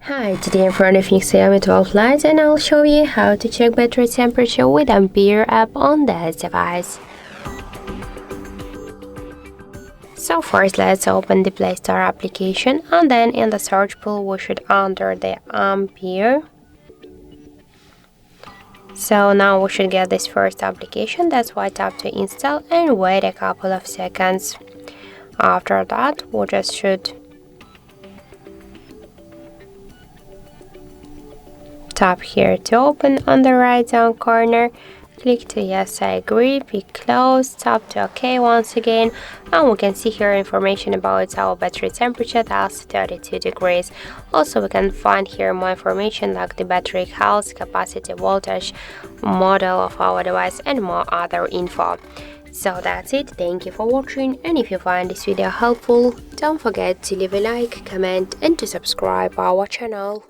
Hi, today I'm front of Xiaomi 12 Lite and I'll show you how to check battery temperature with Ampere app on this device. So first let's open the Play Store application and then in the search pool we should enter the Ampere. So now we should get this first application, that's why tap to install and wait a couple of seconds. After that we just should tap here to open on the right down corner, click to yes I agree, pick close, tap to OK once again, and we can see here information about our battery temperature, that's 32 degrees. Also we can find here more information like the battery health, capacity, voltage, model of our device and more other info. So that's it, thank you for watching, and if you find this video helpful, don't forget to leave a like, comment and to subscribe our channel.